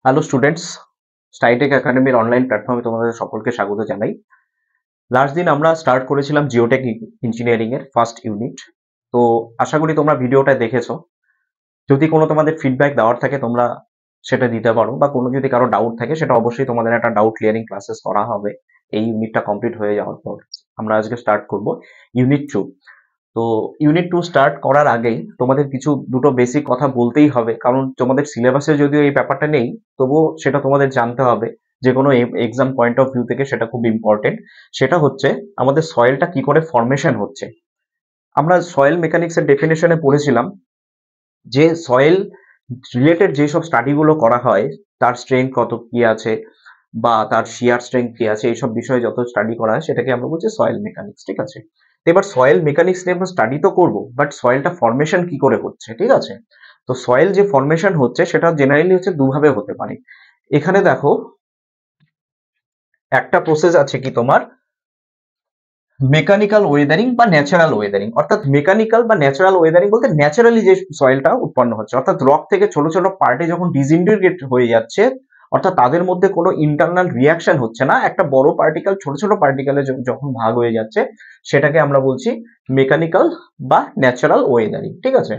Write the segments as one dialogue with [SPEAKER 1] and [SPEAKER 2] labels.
[SPEAKER 1] Hello students, স্টাইটেক একাডেমির online প্ল্যাটফর্মে তোমাদের সকলকে স্বাগত জানাই। লাস্ট দিন আমরা স্টার্ট করেছিলাম জিওটেক ইঞ্জিনিয়ারিং এর ফার্স্ট ইউনিট। তো আশা করি তোমরা ভিডিওটা দেখেছো। যদি কোনো তোমাদের ফিডব্যাক দেওয়ার থাকে তোমরা সেটা দিতে পারো, বা কোনো যদি কারো ডাউট থাকে সেটা অবশ্যই তোমাদের একটা ডাউট ক্লিয়ারিং ক্লাসেস করা হবে এই ইউনিটটা কমপ্লিট হয়ে যাওয়ার পর। আমরা আজকে স্টার্ট করব ইউনিট 2। তো ইউনিট 2 স্টার্ট করার আগেই তোমাদের কিছু দুটো বেসিক কথা বলতেই হবে, কারণ তোমাদের সিলেবাসে যদিও এই ব্যাপারটা নেই, তবুও সেটা তোমাদের জানতে হবে। যে কোনো এক্সাম পয়েন্ট অফ ভিউ থেকে সেটা খুব ইম্পর্টেন্ট। সেটা হচ্ছে আমাদের সয়েলটা কি করে ফরমেশন হচ্ছে। আমরা সয়েল মেকানিক্স এর ডেফিনেশনে পড়েছিলাম যে সয়েল রিলেটেড যেসব স্টাডিগুলো করা হয়, তার স্ট্রেংথ কত কি আছে বা তার শিয়ার স্ট্রেংথ কি আছে, এইসব বিষয়ে যত স্টাডি করা হয় সেটাকে আমরা বলছি সয়েল মেকানিক্স। ঠিক আছে, তো এবার সয়েল মেকানিক্স নিয়ে আমরা স্টাডি তো করবো, বাট সয়েলটা ফরমেশন কি করে হচ্ছে। ঠিক আছে, তো সয়েল যে ফরমেশন হচ্ছে সেটা জেনারেলি হচ্ছে দুভাবে হতে পারে। এখানে দেখো একটা প্রসেস আছে কি তোমার মেকানিক্যাল ওয়েদারিং বা ন্যাচারাল ওয়েদারিং। অর্থাৎ মেকানিক্যাল বা ন্যাচারাল ওয়েদারিং বলতে ন্যাচারালি যে সয়েলটা উৎপন্ন হচ্ছে, অর্থাৎ রক থেকে ছোট ছোট পার্টে যখন ডিসইন্টিগ্রেট হয়ে যাচ্ছে, অর্থাৎ তাদের মধ্যে কোনো ইন্টারনাল রিয়াকশন হচ্ছে না, একটা বড় পার্টিকেল ছোট ছোট পার্টিকেলে যখন ভাগ হয়ে যাচ্ছে, সেটাকে আমরা বলছি মেকানিক্যাল বা ন্যাচারাল ওয়েদারিং। ঠিক আছে,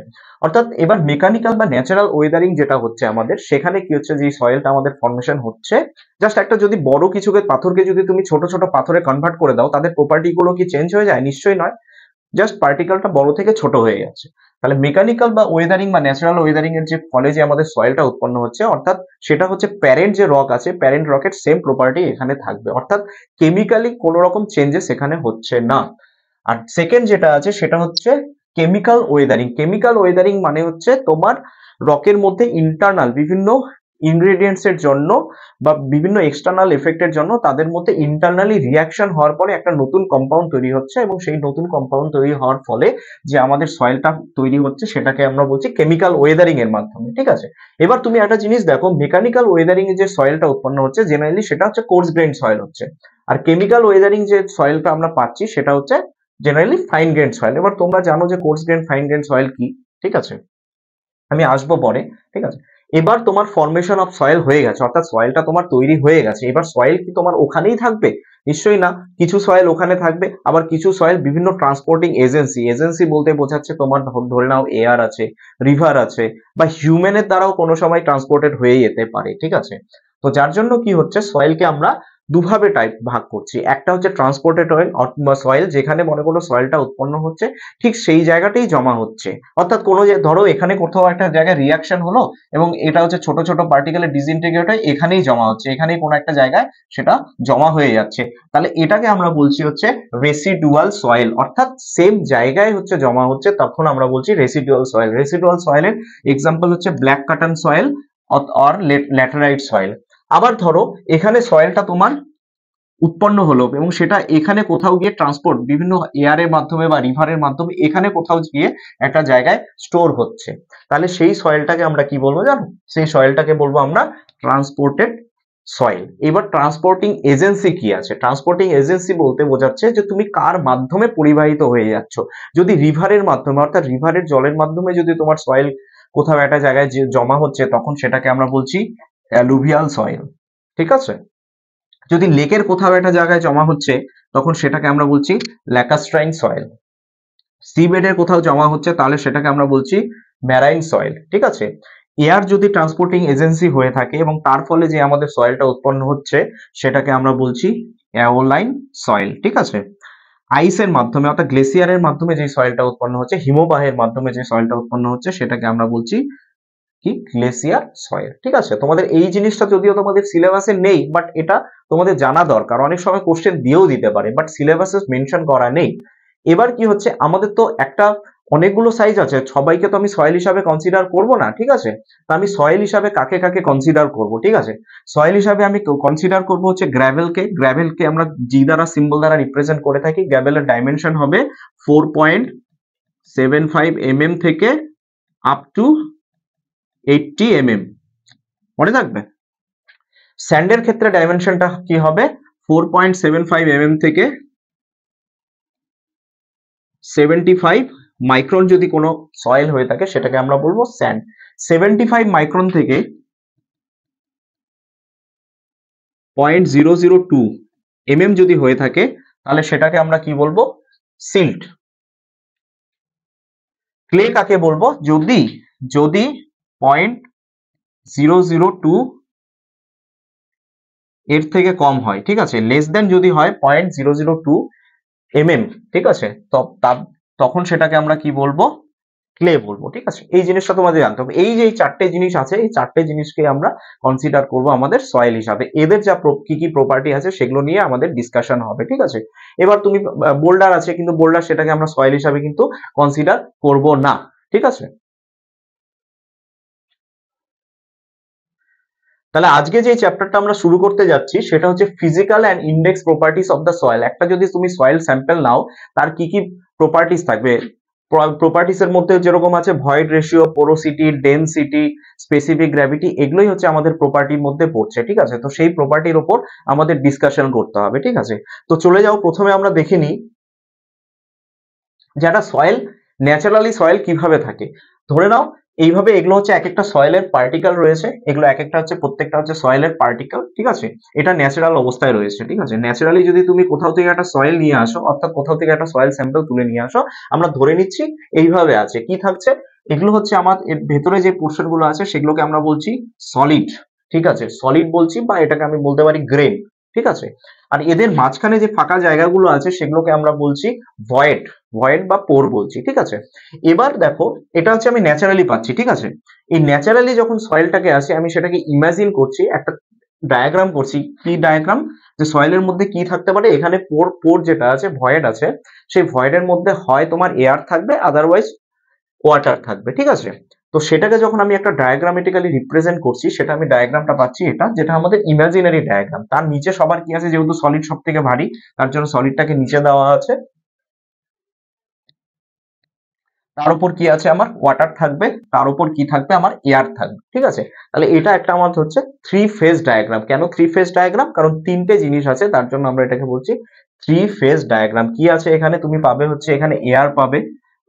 [SPEAKER 1] অর্থাৎ এবার মেকানিক্যাল বা ন্যাচারাল ওয়েদারিং যেটা হচ্ছে আমাদের, সেখানে কি হচ্ছে, যে সয়েলটা আমাদের ফর্মেশন হচ্ছে, জাস্ট একটা যদি বড় কিছুকে পাথরকে যদি তুমি ছোট ছোট পাথরে কনভার্ট করে দাও, তাদের প্রপার্টি গুলো কি চেঞ্জ হয়ে যায়? নিশ্চয়ই নয়, জাস্ট পার্টিকেলটা বড় থেকে ছোট হয়ে যাচ্ছে। তাহলে মেকানিক্যাল বা ওয়েদারিং বা ন্যাচারাল ওয়েদারিং এর যে ফলে যে আমাদের সয়েলটা উৎপন্ন হচ্ছে, অর্থাৎ সেটা হচ্ছে প্যারেন্ট যে রক আছে, প্যারেন্ট রকের সেম প্রপার্টি এখানে থাকবে, অর্থাৎ কেমিক্যালি কোনো রকম চেঞ্জেস এখানে হচ্ছে না। আর সেকেন্ড যেটা আছে সেটা হচ্ছে কেমিক্যাল ওয়েদারিং। কেমিক্যাল ওয়েদারিং মানে হচ্ছে তোমার রকের মধ্যে ইন্টারনাল বিভিন্ন ইনগ্রেডিয়েন্টস এর জন্য বা বিভিন্ন এক্সটার্নাল এফেক্টের জন্য তাদের মধ্যে ইন্টারনালি রিয়াকশন হওয়ার পরে একটা নতুন কম্পাউন্ড তৈরি হচ্ছে, এবং সেই নতুন কম্পাউন্ড তৈরি হওয়ার ফলে যে আমাদের সয়েলটা তৈরি হচ্ছে সেটাকে আমরা বলছি কেমিক্যাল ওয়েদারিং এর মাধ্যমে। ঠিক আছে, এবার তুমি একটা জিনিস দেখো, মেকানিক্যাল ওয়েদারিং এ যে সয়েলটা উৎপন্ন হচ্ছে জেনারেলি সেটা হচ্ছে কোর্স গ্রেইন সয়েল হচ্ছে, আর কেমিক্যাল ওয়েদারিং যে সয়েলটা আমরা পাচ্ছি সেটা হচ্ছে জেনারেলি ফাইন গ্রেন সয়েল। এবার তোমরা জানো যে course grain fine grain soil কি। ঠিক আছে, আমি আসবো পরে। ঠিক আছে, এবার তোমার ফরমেশন অফ সয়েল হয়ে গেছে, অর্থাৎ সয়েলটা তোমার তৈরি হয়ে গেছে। এবার সয়েল কি তোমার ওখানেই থাকবে? নিশ্চয়ই না, কিছু সয়েল ওখানে থাকবে, আবার কিছু সয়েল বিভিন্ন ট্রান্সপোর্টিং এজেন্সি, এজেন্সি বলতে বোঝাচ্ছে তোমার ধরে নাও এয়ার আছে, রিভার আছে, বা হিউম্যানের দ্বারাও কোনো সময় ট্রান্সপোর্টেড হয়ে যেতে পারে। ঠিক আছে, তো যার জন্য কি হচ্ছে, সয়েলকে আমরা দুভাবে ভাগ করছি। একটা হচ্ছে ট্রান্সপোর্টেড অয়েল বা সয়েল, যেখানে মনে করো সয়েলটা উৎপন্ন হচ্ছে ঠিক সেই জায়গাতেই জমা হচ্ছে, অর্থাৎ কোনো যে ধরো এখানে কোথাও একটা জায়গায় রিয়াকশন হলো এবং এটা হচ্ছে ছোট ছোট পার্টিকেলের ডিসইন্টিগ্রেট হয়ে এখানেই জমা হচ্ছে, এখানেই কোনো একটা জায়গায় সেটা জমা হয়ে যাচ্ছে, তাহলে এটাকে আমরা বলছি হচ্ছে রেসিডুয়াল সয়েল। অর্থাৎ সেম জায়গায় হচ্ছে জমা হচ্ছে, তখন আমরা বলছি রেসিডুয়াল সয়েল। রেসিডুয়াল সয়েলের এক্সাম্পল হচ্ছে black cotton soil or laterite soil. আবার ধরো এখানে সয়েলটা তোমার উৎপন্ন হলো এবং সেটা এখানে কোথাও গিয়ে ট্রান্সপোর্ট বিভিন্ন এয়ারের মাধ্যমে বা রিভারের মাধ্যমে এখানে কোথাও গিয়ে একটা জায়গায় স্টোর হচ্ছে, তাহলে সেই সয়েলটাকে আমরা কি বলবো জানো? সেই সয়েলটাকে বলবো আমরা ট্রান্সপোর্টেড সয়েল। এবার ট্রান্সপোর্টিং এজেন্সি কি আছে? ট্রান্সপোর্টিং এজেন্সি বলতে বোঝাচ্ছে যে তুমি কার মাধ্যমে পরিবাহিত হয়ে যাচ্ছ। যদি রিভারের মাধ্যমে, অর্থাৎ রিভারের জলের মাধ্যমে যদি তোমার সয়েল কোথাও একটা জায়গায় যে জমা হচ্ছে, তখন সেটাকে আমরা বলছি অ্যালুভিয়াল সয়েল। ঠিক আছে, যদি লেকের কোথাও একটা জায়গায় জমা হচ্ছে, তখন সেটাকে আমরা বলছি ল্যাকাস্ট্রাইন সয়েল। সি বেডের কোথাও জমা হচ্ছে, তাহলে সেটাকে আমরা বলছি ম্যারাইন সয়েল। ঠিক আছে, এয়ার যদি ট্রান্সপোর্টিং এজেন্সি হয়ে থাকে এবং তার ফলে যে আমাদের সয়েলটা উৎপন্ন হচ্ছে, সেটাকে আমরা বলছি অ্যাওলাইন সয়েল। ঠিক আছে, আইসের মাধ্যমে অর্থাৎ গ্লেসিয়ারের মাধ্যমে যে সয়েলটা উৎপন্ন হচ্ছে, হিমবাহের মাধ্যমে যে সয়েলটা উৎপন্ন হচ্ছে, সেটাকে আমরা বলছি কি গ্লেসিয়ার সয়েল। ঠিক আছে, তোমাদের এই জিনিসটা যদিও তোমাদের সিলেবাসে নেই, বাট এটা তোমাদের জানা দরকার, অনেক সময় কোশ্চেন দিয়েও দিতে পারে, বাট সিলেবাসে মেনশন করা নেই। এবার কি হচ্ছে, আমাদের তো একটা অনেকগুলো সাইজ আছে, সবাইকে তো আমি সয়েল হিসাবে কনসিডার করব না। ঠিক আছে, তো আমি সয়েল হিসাবে কাকে কাকে কনসিডার করব? ঠিক আছে, সয়েল হিসাবে আমি কনসিডার করব হচ্ছে গ্র্যাভেলকে। গ্র্যাভেলকে আমরা জি দ্বারা সিম্বল দ্বারা রিপ্রেজেন্ট করে থাকি। গ্র্যাভেলের ডাইমেনশন হবে 4.75 mm থেকে আপ টু 80 mm, মনে থাকবে। স্যান্ডের ক্ষেত্রে ডাইমেনশনটা কি হবে? 4.75 mm থেকে 75 মাইক্রন যদি কোনো সয়েল হয়ে থাকে, সেটাকে আমরা বলবো স্যান্ড। 75 মাইক্রন থেকে 0.002 যদি হয়ে থাকে তাহলে সেটাকে আমরা কি বলবো? সিল্ট। ক্লে কাকে বলবো? যদি 0.002 এর থেকে কম হয়, ঠিক আছে, লেস দেন যদি হয় 0.002 ঠিক আছে, তখন সেটাকে আমরা কি বলবো? ক্লে বলবো, ঠিক আছে। এই জিনিসটা তোমাদের জানতে হবে। এই যে এই চারটে জিনিস আছে, এই চারটে জিনিসকে আমরা কনসিডার করব আমাদের সয়েল হিসাবে। এদের যা কি কি প্রপার্টি আছে সেগুলো নিয়ে আমাদের ডিসকাশন হবে, ঠিক আছে। এবার তুমি বোল্ডার আছে, কিন্তু বোল্ডার সেটাকে আমরা সয়েল হিসাবে কিন্তু কনসিডার করব না, ঠিক আছে। তাহলে আজকে যে চ্যাপ্টারটা আমরা শুরু করতে যাচ্ছি সেটা হচ্ছে physical and index properties of the soil. একটা যদি তুমি সয়েল স্যাম্পল নাও, তার কি কি প্রপার্টিস থাকবে? প্রপার্টিস এর মধ্যে যেরকম আছে void ratio, porosity, density, specific gravity, এগুলোই হচ্ছে আমাদের প্রপার্টির মধ্যে পড়ছে, ঠিক আছে। তো সেই প্রপার্টির উপর আমাদের ডিসকাশন করতে হবে, ঠিক আছে। তো চলে যাও, প্রথমে আমরা দেখে নিই যে একটা সয়েল, ন্যাচারালি সয়েল কিভাবে থাকে। ধরে নাও এইভাবে, এগুলো হচ্ছে এক একটা সয়েলের পার্টিকেল রয়েছে, এগুলো এক একটা হচ্ছে, প্রত্যেকটা হচ্ছে সয়েলের পার্টিকেল, ঠিক আছে। এটা ন্যাচারাল অবস্থায় রয়েছে, ঠিক আছে। ন্যাচারালি যদি তুমি কোথাও থেকে একটা সয়েল নিয়ে আসো, অর্থাৎ কোথাও থেকে একটা সয়েল স্যাম্পল তুলে নিয়ে আসো, আমরা ধরে নিচ্ছি এইভাবে আছে, কি থাকছে, এগুলো হচ্ছে আমার এর ভেতরে যে পোর্শন গুলো আছে সেগুলোকে আমরা বলছি সলিড, ঠিক আছে, সলিড বলছি, বা এটাকে আমি বলতে পারি গ্রেন, ঠিক আছে। আর এদের মাঝখানে যে ফাঁকা জায়গাগুলো আছে সেগুলোকে আমরা বলছি ভয়েড, বা পোর বলছি, ঠিক আছে। এবার দেখো, এটা হচ্ছে আমি ন্যাচারালি পাচ্ছি, ঠিক আছে। এই ন্যাচারালি যখন সয়েলটাকে আসে, আমি সেটাকে ইমাজিন করছি, একটা ডায়াগ্রাম করছি। কি ডায়াগ্রাম? যে সয়েলের মধ্যে কি থাকতে পারে, এখানে পোর যেটা আছে, ভয়েড আছে, সেই ভয়েডের মধ্যে হয় তোমার এয়ার থাকবে, আদারওয়াইজ ওয়াটার থাকবে, ঠিক আছে। তো সেটাকে যখন আমি একটা ডায়াগ্রামেটিক্যালি রিপ্রেজেন্ট করছি, সেটা আমি ডায়াগ্রামটা পাচ্ছি এটা, যেটা আমাদের ইমাজিনারি ডায়াগ্রাম। তার নিচে সবার কি আছে, যেহেতু সলিড সব থেকে ভারী, তার জন্য সলিডটাকে নিচে দেওয়া আছে, তার উপর কি আছে, আমার ওয়াটার থাকবে, তার উপর কি থাকবে, আমার এয়ার থাকবে, ঠিক আছে। তাহলে এটা একটা আমার হচ্ছে থ্রি ফেজ ডায়াগ্রাম। কেন থ্রি ফেজ ডায়াগ্রাম? কারণ তিনটে জিনিস আছে, তার জন্য আমরা এটাকে বলছি থ্রি ফেজ ডায়াগ্রাম। কি আছে এখানে? তুমি পাবে হচ্ছে এখানে এয়ার পাবে,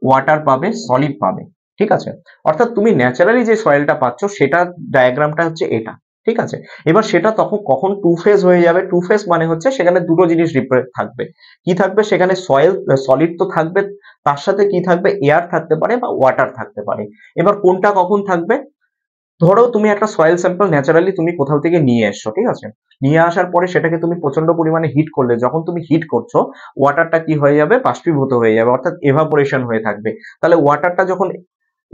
[SPEAKER 1] ওয়াটার পাবে, সলিড পাবে, ঠিক আছে। অর্থাৎ তুমি ন্যাচারালি যে সয়েলটা পাচ্ছ সেটা ডায়াগ্রামটা হচ্ছে এটা, ঠিক আছে। এবার সেটা তখন কখন টু ফেজ হয়ে যাবে? টু ফেজ মানে হচ্ছে সেখানে দুটো জিনিস থাকবে। কি থাকবে সেখানে? সলিড তো থাকবে, তার সাথে কি থাকবে? এয়ার থাকতে পারে বা ওয়াটার থাকতে পারে। এবার কোনটা কখন থাকবে? ধরো তুমি একটা সয়েল স্যাম্পল ন্যাচারালি তুমি কোথাও থেকে নিয়ে এসছো, ঠিক আছে। নিয়ে আসার পরে সেটাকে তুমি প্রচন্ড পরিমাণে হিট করলে, যখন তুমি হিট করছো, ওয়াটারটা কি হয়ে যাবে? বাষ্পীভূত হয়ে যাবে, অর্থাৎ এভাপোরেশন হয়ে থাকবে। তাহলে ওয়াটারটা যখন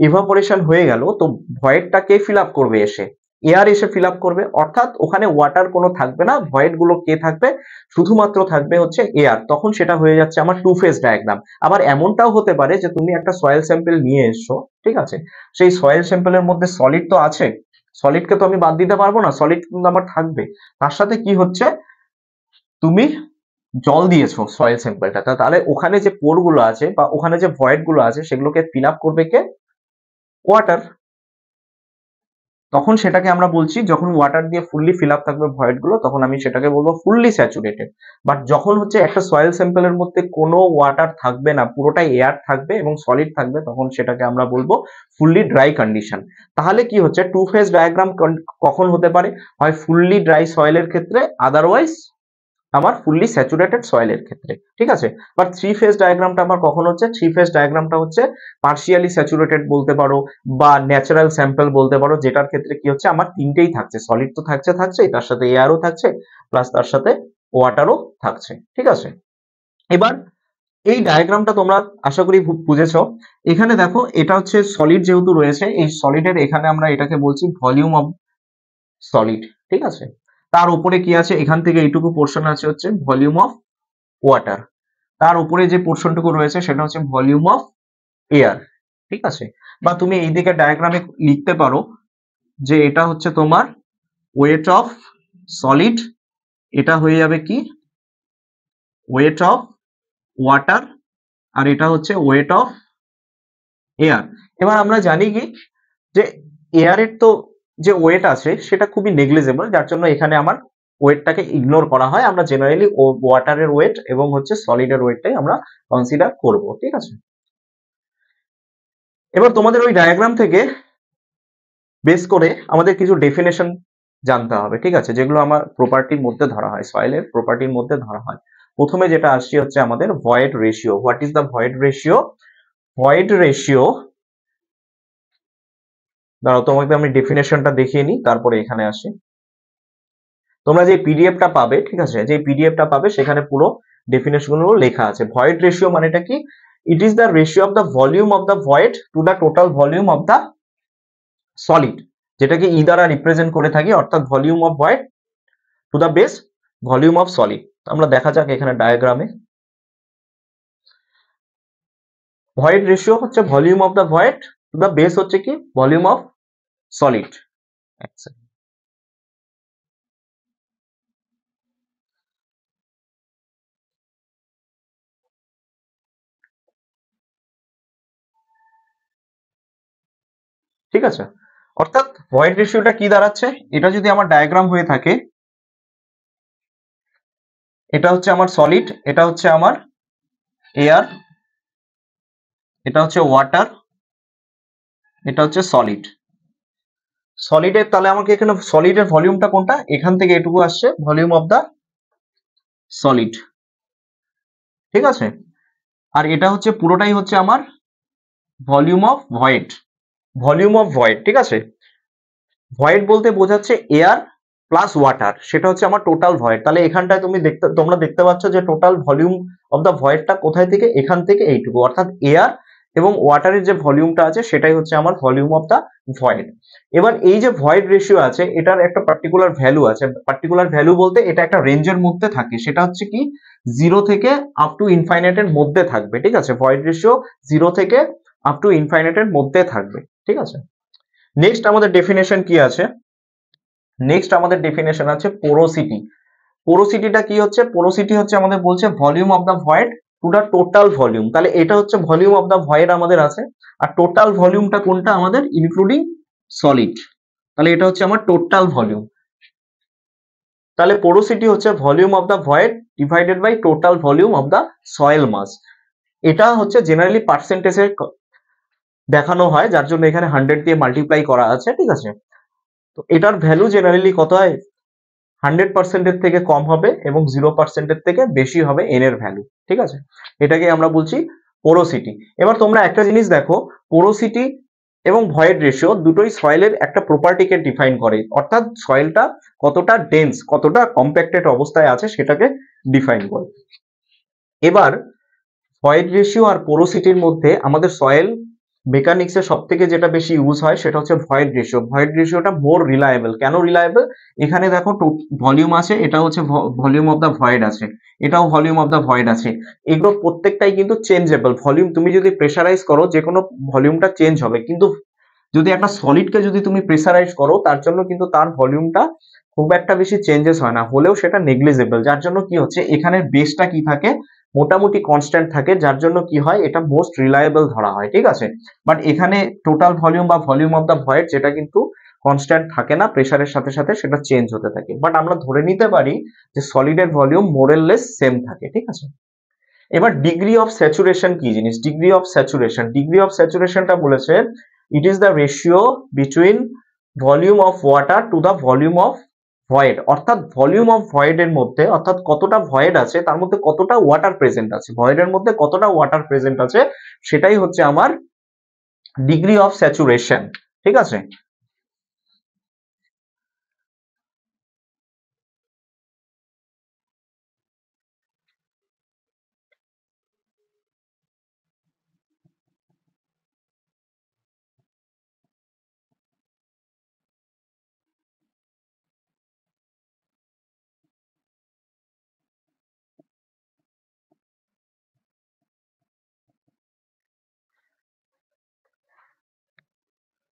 [SPEAKER 1] ইভাপোরেশন হয়ে গেল, তো ভয়েডটা কে ফিল আপ করবে? এসে এয়ার এসে ফিল আপ করবে, অর্থাৎ ওখানে ওয়াটার কোনো থাকবে না, ভয়েড গুলো কে থাকবে? শুধুমাত্র থাকবে হচ্ছে এয়ার। তখন সেটা হয়ে যাচ্ছে আমার টু ফেজ ডায়াগ্রাম। আবার এমনটাও হতে পারে যে তুমি একটা সয়েল স্যাম্পল নিয়ে এসছো, ঠিক আছে, সেই সয়েল স্যাম্পলের মধ্যে সলিড তো আছে, সলিডকে তো আমি বাদ দিতে পারবো না, সলিড কিন্তু আমার থাকবে। তার সাথে কি হচ্ছে, তুমি জল দিয়েছো সয়েল স্যাম্পলটা, তাহলে ওখানে যে পোর গুলো আছে বা ওখানে যে ভয়েড গুলো আছে সেগুলোকে ফিল আপ করবে কে? ওয়াটার। তখন সেটাকে আমরা বলছি, যখন ওয়াটার দিয়ে ফুললি ফিল আপ থাকবে ভয়েড গুলো, তখন আমি সেটাকে বলবো ফুললি স্যাচুরেটেড। বাট যখন হচ্ছে একটা সয়েল স্যাম্পলের মধ্যে কোনো ওয়াটার থাকবে না, পুরোটাই এয়ার থাকবে এবং সলিড থাকবে, তখন সেটাকে আমরা বলবো ফুললি ড্রাই কন্ডিশন। তাহলে কি হচ্ছে, টু ফেজ ডায়াগ্রাম কখন হতে পারে? হয় ফুললি ড্রাই সয়েলের ক্ষেত্রে, আদারওয়াইজ আমার ফুললি স্যাচুরেটেড সয়েলের ক্ষেত্রে, ঠিক আছে। বাট থ্রি ফেজ ডায়াগ্রামটা আমার কখন হচ্ছে? থ্রি ফেজ ডায়াগ্রামটা হচ্ছে পার্শিয়ালি স্যাচুরেটেড বলতে পারো, বা ন্যাচারাল স্যাম্পল বলতে পারো, যেটার ক্ষেত্রে কি হচ্ছে, আমার তিনটেই থাকছে, সলিড তো থাকছেই, তার সাথে এয়ারও থাকছে, প্লাস তার সাথে ওয়াটারও থাকছে, ঠিক আছে। এবার এই ডায়াগ্রামটা তোমরা আশা করি বুঝেছো। এখানে দেখো, এটা হচ্ছে সলিড যেহেতু রয়েছে, এই সলিডের এখানে আমরা এটাকে বলছি ভলিউম অফ সলিড, ঠিক আছে। তার উপরে কি আছে? এখান থেকে এইটুকু পোর্শন আছে হচ্ছে ভলিউম অফ ওয়াটার। তার উপরে যে পোর্শনটুকু রয়েছে সেটা হচ্ছে ভলিউম অফ এয়ার, ঠিক আছে। বা তুমি এইদিকে ডায়াগ্রামে লিখতে পারো যে এটা হচ্ছে তোমার ওয়েট অফ সলিড, এটা হয়ে যাবে কি? ওয়েট অফ ওয়াটার, আর এটা হচ্ছে ওয়েট অফ এয়ার। এবার আমরা জানি কি, যে এয়ারের তো যে ওয়েট আছে সেটা খুবই নেগলিজেবল, যার জন্য এখানে আমার ওয়েটটাকে ইগনোর করা হয়। আমরা জেনারেলি ওয়াটারের ওয়েট এবং হচ্ছে সলিডের ওয়েটটাই আমরা কনসিডার করব, ঠিক আছে। এবার তোমাদের ওই ডায়াগ্রাম থেকে বেস করে আমাদের কিছু ডেফিনেশন জানতে হবে, ঠিক আছে, যেগুলো আমার প্রপার্টির মধ্যে ধরা হয়, সয়েলের প্রপার্টির মধ্যে ধরা হয়। প্রথমে যেটা আসছে হচ্ছে আমাদের void ratio. What is the void ratio? Void ratio, দাঁড়াও তোমাকে আমি ডেফিনেশনটা দেখিয়ে নিই, তারপরে এখানে আসি। তোমরা যে পিডিএফটা পাবে, ঠিক আছে, যে পিডিএফটা পাবে সেখানে পুরো ডেফিনেশন গুলো লেখা আছে। ভয়েড রেশিও মানেটা কি? ইট is the ratio of the volume of the void to the total volume of the solid, যেটাকে ই দ্বারা রিপ্রেজেন্ট করে থাকি, অর্থাৎ volume of void to the base volume of solid. আমরা দেখা যাক এখানে ডায়াগ্রামে। ভয়েড রেশিও হচ্ছে volume of the void to the base হচ্ছে কি ভলিউম অফ সলিড। ঠিক আছে, অর্থাৎ ভয়েড রেশিওটা কি দাঁড়াচ্ছে? এটা যদি আমার ডায়াগ্রাম হয়ে থাকে, এটা হচ্ছে আমার সলিড, এটা হচ্ছে আমার এয়ার, এটা হচ্ছে ওয়াটার, এটা হচ্ছে সলিড। সলিডের তাহলে আমাকে এখানে সলিডের ভলিউমটা কোনটা? এখান থেকে এটুকু আসছে ভলিউম অফ দা সলিড, ঠিক আছে। আর এটা হচ্ছে পুরোটাই হচ্ছে আমার volume of void, volume of void, ঠিক আছে। ভয়েড বলতে বোঝাচ্ছে এয়ার প্লাস ওয়াটার, সেটা হচ্ছে আমার টোটাল ভয়েড। তাহলে এখানটায় তোমরা দেখতে পাচ্ছ যে টোটাল ভলিউম অফ দা ভয়েডটা কোথায় থেকে? এখান থেকে এইটুকু, অর্থাৎ এয়ার এবং ওয়াটারের যে ভলিউমটা আছে সেটাই হচ্ছে আমার ভলিউম অফ দা ভয়েড। এবার এই যে ভয়েড রেশিও আছে এটার একটা পার্টিকুলার ভ্যালু আছে। পার্টিকুলার ভ্যালু বলতে এটা একটা রেঞ্জের মধ্যে থাকে, সেটা হচ্ছে কি 0 থেকে আপ টু ইনফাইনাইটের মধ্যে থাকবে, ঠিক আছে। ভয়েড রেশিও 0 থেকে আপ টু ইনফাইনাইটের মধ্যে থাকবে, ঠিক আছে। নেক্সট আমাদের ডেফিনেশন কি আছে? নেক্সট আমাদের ডেফিনেশন আছে পোরোসিটি। পোরোসিটিটা কি হচ্ছে? পোরোসিটি হচ্ছে আমাদের বলছে volume of the void to the total volume. তাহলে এটা হচ্ছে ভলিউম অফ দা ভয়েড আমাদের আছে, আর টোটাল ভলিউমটা কোনটা আমাদের? Including solid. তাহলে এটা হচ্ছে আমার টোটাল ভলিউম। তাহলে পোরোসিটি হচ্ছে volume of the void divided by total volume of the soil mass. এটা হচ্ছে জেনারেলি পার্সেন্টেজে দেখানো হয়, যার জন্য এখানে 100 দিয়ে মাল্টিপ্লাই করা আছে, ঠিক আছে। তো এটার ভ্যালু জেনারেলি কত হয়? 100% থেকে কম হবে এবং 0% থেকে বেশি হবে এন এর ভ্যালু, ঠিক আছে। এটাকে আমরা বলছি পোরোসিটি। এবার তোমরা একটা জিনিস দেখো, পোরোসিটি এবং ভয়েড রেশিও দুটোই সয়েলের একটা প্রপার্টিকে ডিফাইন করে, অর্থাৎ সয়েলটা কতটা ডেন্স, কতটা কম্প্যাক্টেড অবস্থায় আছে সেটাকে ডিফাইন করে। এবার ভয়েড রেশিও আর পোরোসিটির মধ্যে আমাদের সয়েল মেকানিক্সে সব থেকে যেটা বেশি ইউজ হয় সেটা হচ্ছে ভয়েড রেশিও। ভয়েড রেশিওটা মোর রিলায়েবল। কেন রিলায়েবল? এখানে দেখো ভলিউম আছে, এটা হচ্ছে ভলিউম অফ দা ভয়েড আছে, এটাও ভলিউম অফ দা ভয়েড আছে। এগুলো প্রত্যেকটাই কিন্তু চেঞ্জেবল ভলিউম। তুমি যদি প্রেসারাইজ করো যে কোনো ভলিউমটা চেঞ্জ হবে, কিন্তু যদি একটা সলিডকে যদি তুমি প্রেসারাইজ করো তার জন্য কিন্তু তার ভলিউমটা খুব একটা বেশি চেঞ্জেস হয় না, হলেও সেটা নেগলিজেবল। যার জন্য কি হচ্ছে, এখানে বেসটা কি থাকে? মোটামুটি কনস্ট্যান্ট থাকে, যার জন্য কি হয়, এটা মোস্ট রিলায়েবল ধরা হয়, ঠিক আছে। বাট এখানে টোটাল ভলিউম বা ভলিউম অফ দা ভয়েড যেটা কিন্তু কনস্ট্যান্ট থাকে না, প্রেসারের সাথে সাথে সেটা চেঞ্জ হতে থাকে। বাট আমরা ধরে নিতে পারি যে সলিডের ভলিউম মোরেললেস সেম থাকে, ঠিক আছে। এবার ডিগ্রি অফ স্যাচুরেশন কি জিনিস? Degree of saturation, degree of স্যাচুরেশনটা বলেছে it is the ratio between volume of water to the volume of void, অর্থাৎ ভলিউম অফ ভয়েড এর মধ্যে, অর্থাৎ কতটা ভয়েড আছে তার মধ্যে কতটা ওয়াটার প্রেজেন্ট আছে, ভয়েডের মধ্যে কতটা ওয়াটার প্রেজেন্ট আছে, সেটাই হচ্ছে আমার ডিগ্রি অফ স্যাচুরেশন, ঠিক আছে।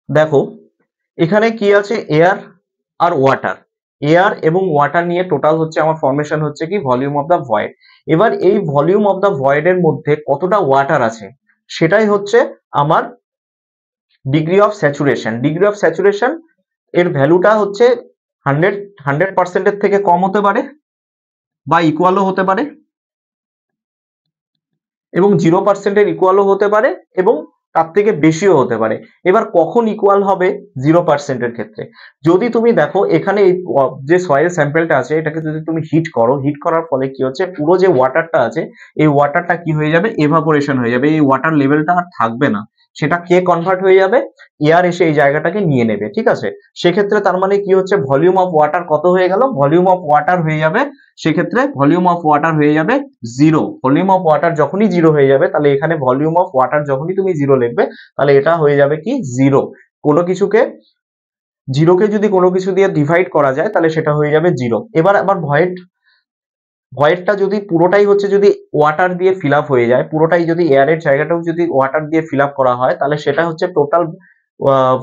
[SPEAKER 1] দেখো এখানে কি আছে, এয়ার আর ওয়াটার। এয়ার এবং ওয়াটার নিয়ে টোটাল হচ্ছে আমার ফর্মেশন হচ্ছে কি ভলিউম অফ দা ভয়েড। এবার এই ভলিউম অফ দা ভয়েড এর মধ্যে কতটা ওয়াটার আছে সেটাই হচ্ছে আমার degree of saturation. Degree of saturation এর ভ্যালুটা হচ্ছে 100% থেকে কম হতে পারে বা ইকুয়ালও হতে পারে, এবং 0% ইকুয়ালও হতে পারে, এবং তার থেকে বেশিও হতে পারে। এবার কখন ইকুয়াল হবে? 0% এর ক্ষেত্রে। যদি তুমি দেখো এখানে এই যে সয়েল স্যাম্পেলটা আছে এটাকে যদি তুমি হিট করো, হিট করার ফলে কি হচ্ছে, পুরো যে ওয়াটারটা আছে এই ওয়াটারটা কি হয়ে যাবে, এভাপোরেশন হয়ে যাবে, এই ওয়াটার লেভেলটা আর থাকবে না, সেটা কে কনভার্ট হয়ে যাবে, এয়ার এসে এই জায়গাটাকে নিয়ে নেবে। ঠিক আছে, সেক্ষেত্রে তার মানে কি হচ্ছে, ভলিউম অফ ওয়াটার কত হয়ে গেল, ভলিউম অফ ওয়াটার হয়ে যাবে, সেক্ষেত্রে ভলিউম অফ ওয়াটার হয়ে যাবে জিরো। ভলিউম অফ ওয়াটার যখনই জিরো হয়ে যাবে তাহলে এখানে ভলিউম অফ ওয়াটার যখনই তুমি জিরো লিখবে তাহলে এটা হয়ে যাবে কি জিরো। কোনো কিছুকে জিরোকে যদি কোনো কিছু দিয়ে ডিভাইড করা যায় তাহলে সেটা হয়ে যাবে জিরো। এবার আবার ভয়েডটা যদি পুরোটাই হচ্ছে যদি ওয়াটার দিয়ে ফিল আপ হয়ে যায়, পুরোটাই যদি এয়ারের জায়গাটাও যদি ওয়াটার দিয়ে ফিল আপ করা হয় তাহলে সেটা হচ্ছে টোটাল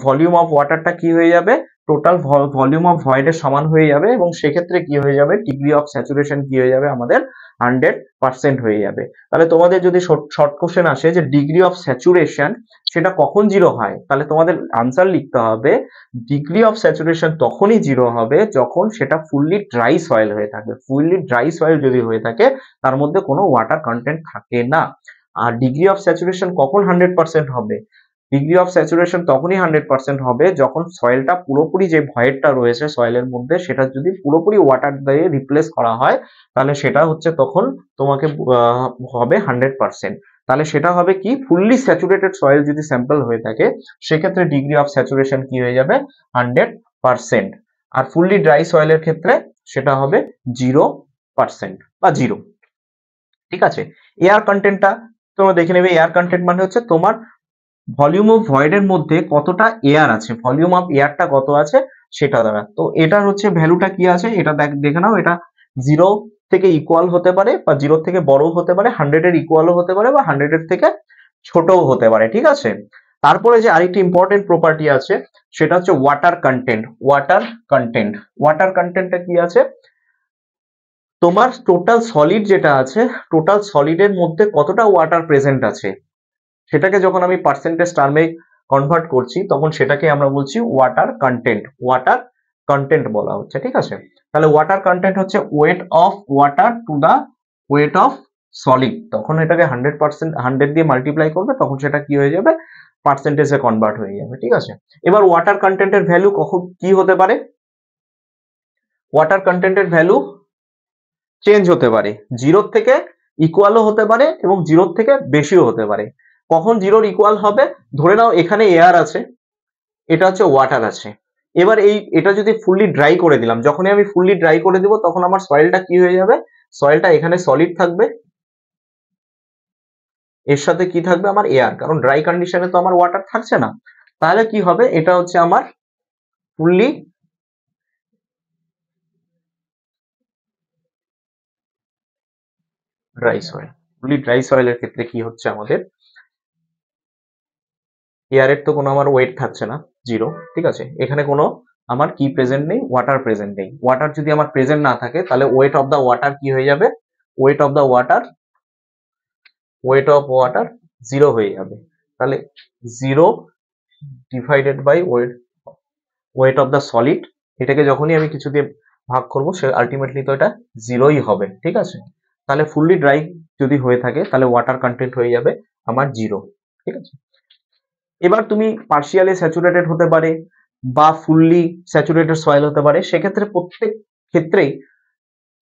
[SPEAKER 1] ভলিউম অফ ওয়াটারটা কি হয়ে যাবে, টোটাল ভলিউম অফ ভয়েডের সমান হয়ে যাবে, এবং সেক্ষেত্রে কি হয়ে যাবে, ডিগ্রি অফ স্যাচুরেশন কি হয়ে যাবে আমাদের 100% হয়ে যাবে। তাহলে তোমাদের যদি শর্ট কোশ্চেন আসে যে ডিগ্রি অফ স্যাচুরেশন সেটা কখন জিরো হয়, তাহলে তোমাদের আনসার লিখতে হবে ডিগ্রি অফ স্যাচুরেশন তখনই জিরো হবে যখন সেটা ফুললি ড্রাই সয়েল হয়ে থাকে। ফুললি ড্রাই সয়েল যদি হয়ে থাকে তার মধ্যে কোনো ওয়াটার কন্টেন্ট থাকে না। আর ডিগ্রি অফ স্যাচুরেশন কখন 100% হবে, ডিগ্রি অফ স্যাচুরেশন তখনই 100% হবে যখন সয়েলটা পুরোপুরি, যে ভয়েডটা রয়েছে সয়েলের মধ্যে সেটা যদি পুরোপুরি ওয়াটার দিয়ে রিপ্লেস করা হয় তাহলে সেটা হচ্ছে তখন তোমাকে হবে 100%। তাহলে সেটা হবে কি, ফুললি স্যাচুরেটেড সয়েল যদি স্যাম্পল হয়ে থাকে সেক্ষেত্রে ডিগ্রি অফ স্যাচুরেশন কি হয়ে যাবে 100%। আর ফুললি ড্রাই সয়েলের ক্ষেত্রে সেটা হবে 0% বা জিরো। ঠিক আছে, এয়ার কন্টেন্টটা তোমরা দেখে নেবে। এয়ার কন্টেন্ট মানে হচ্ছে তোমার ভলিউম অফ ভয়েডের মধ্যে কতটা এয়ার আছে, ভলিউম অফ এয়ারটা কত আছে সেটা দ্বারা। তো এটার হচ্ছে ভ্যালুটা কি আছে এটা দেখে নাও, এটা 0 থেকে ইকুয়াল হতে পারে বা 0 থেকে বড়ও হতে পারে, 100 এর ইকুয়ালও হতে পারে বা 100 এর থেকে ছোটও হতে পারে। ঠিক আছে, তারপরে যে আরেকটি ইম্পর্টেন্ট প্রপার্টি আছে সেটা হচ্ছে ওয়াটার কন্টেন্ট। ওয়াটার কন্টেন্ট, ওয়াটার কন্টেন্টটা কি আছে, তোমার টোটাল সলিড যেটা আছে, টোটাল সলিডের মধ্যে কতটা ওয়াটার প্রেজেন্ট আছে সেটাকে যখন আমি পার্সেন্টেজ টার্মে কনভার্ট করছি তখন সেটাকে আমরা বলছি ওয়াটার কন্টেন্ট। ওয়াটার কন্টেন্ট বলা হচ্ছে। ঠিক আছে, তাহলে ওয়াটার কন্টেন্ট হচ্ছে weight of water to the weight of solid. তখন এটাকে 100% 100 দিয়ে মাল্টিপ্লাই করবে তখন সেটা কি হয়ে যাবে, পার্সেন্টেজে কনভার্ট হয়ে যাবে। ঠিক আছে, এবার ওয়াটার কন্টেন্টের ভ্যালু কখন কি হতে পারে, ওয়াটার কন্টেন্টের ভ্যালু চেঞ্জ হতে পারে, 0 থেকে ইকুয়ালও হতে পারে এবং 0 থেকে বেশিও হতে পারে। কখন 0 ইকুয়াল হবে, ধরে নাও এখানে এয়ার আছে, এটা হচ্ছে ওয়াটার আছে, এবার এটা যদি ফুললি ড্রাই করে দিলাম, যখনই আমি ফুললি ড্রাই করে দিব তখন আমার সয়েলটা কি হয়ে যাবে, সয়েলটা এখানে সলিড থাকবে, এর সাথে কি থাকবে আমার এয়ার, কারণ ড্রাই কন্ডিশনে তো আমার ওয়াটার থাকছে না। তাহলে কি হবে, এটা হচ্ছে আমার fully dry soil. Fully dry সয়েলের ক্ষেত্রে কি হচ্ছে আমাদের, এয়ারের তো কোনো আমার ওয়েট থাকছে না, জিরো। ঠিক আছে, এখানে কোনো আমার কি প্রেজেন্ট নেই, ওয়াটার প্রেজেন্ট নেই। ওয়াটার যদি আমার প্রেজেন্ট না থাকে তাহলে ওয়েট অফ দা ওয়াটার কি হয়ে যাবে, weight of the water, weight of water zero হয়ে যাবে। তাহলে zero divided by weight, weight of the solid, এটাকে যখনই আমি কিছু দিয়ে ভাগ করবো সে আলটিমেটলি তো এটা জিরোই হবে। ঠিক আছে, তাহলে ফুললি ড্রাই যদি হয়ে থাকে তাহলে ওয়াটার কন্টেন্ট হয়ে যাবে আমার জিরো। ঠিক আছে, এবার তুমি পার্শিয়ালি স্যাচুরেটেড হতে পারে বা ফুললি স্যাচুরেটেড সয়েল হতে পারে, সেক্ষেত্রে প্রত্যেক ক্ষেত্রেই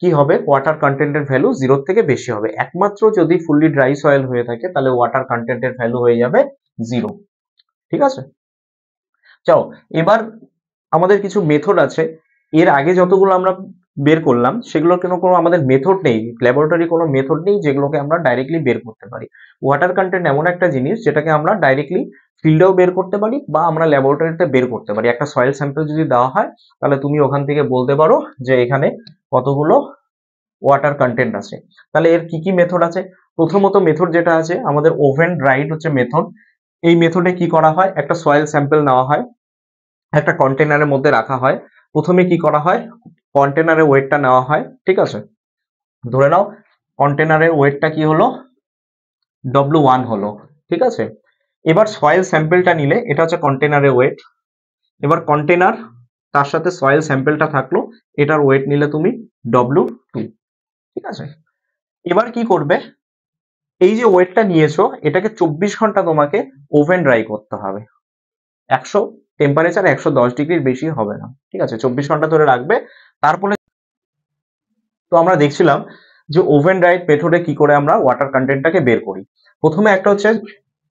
[SPEAKER 1] কি হবে, ওয়াটার কন্টেন্টের ভ্যালু 0 থেকে বেশি হবে। একমাত্র যদি ফুললি ড্রাই সয়েল হয়ে থাকে তাহলে ওয়াটার কন্টেন্টের ভ্যালু হয়ে যাবে 0। ঠিক আছে, চলো এবার আমাদের কিছু মেথড আছে, এর আগে যতগুলো আমরা বের করলাম সেগুলোর কোনো আমাদের মেথড নেই, ল্যাবরেটরি কোনো মেথড নেই যেগুলোকে আমরা ডাইরেক্টলি বের করতে পারি। ওয়াটার কন্টেন্ট এমন একটা জিনিস যেটাকে আমরা ডাইরেক্টলি ফিল্ডেও বের করতে পারি বা আমরা ল্যাবরেটরিতে বের করতে পারি। একটা সয়েল স্যাম্পল যদি দেওয়া হয় তাহলে তুমি ওখান থেকে বলতে পারো যে এখানে কতগুলো ওয়াটার কন্টেন্ট আছে। তাহলে এর কি কি মেথড আছে, প্রথমত মেথড যেটা আছে আমাদের ওভেন ড্রাইড হচ্ছে মেথড। এই মেথডে কি করা হয়, একটা সয়েল স্যাম্পল নেওয়া হয়, একটা কন্টেনারের মধ্যে রাখা হয়। প্রথমে কি করা হয়, কন্টেনারের ওয়েটটা নেওয়া হয়। ঠিক আছে, ধরে নাও কন্টেনারের ওয়েটটা কি হলো, W1 হলো। ঠিক আছে, এবার সয়েল স্যাম্পলটা নিলে এটা হচ্ছে কন্টেনারের ওয়েট, এবার কন্টেনার তার সাথে সয়েল স্যাম্পলটা থাকলো, এটার ওয়েট নিলে তুমি W2। ঠিক আছে, এবার কি করবে, এই যে ওয়েটটা নিয়েছো এটাকে 24 ঘন্টা তোমাকে ওভেন ড্রাই করতে হবে। 100 টেম্পারেচার 110 ডিগ্রির বেশি হবে না, ঠিক আছে? 24 ঘন্টা ধরে রাখবে। তারপরে তো আমরা দেখছিলাম যে ওভেন ড্রাইড মেথডে কি করে আমরা ওয়াটার কন্টেন্টটাকে বের করি। প্রথমে একটা হচ্ছে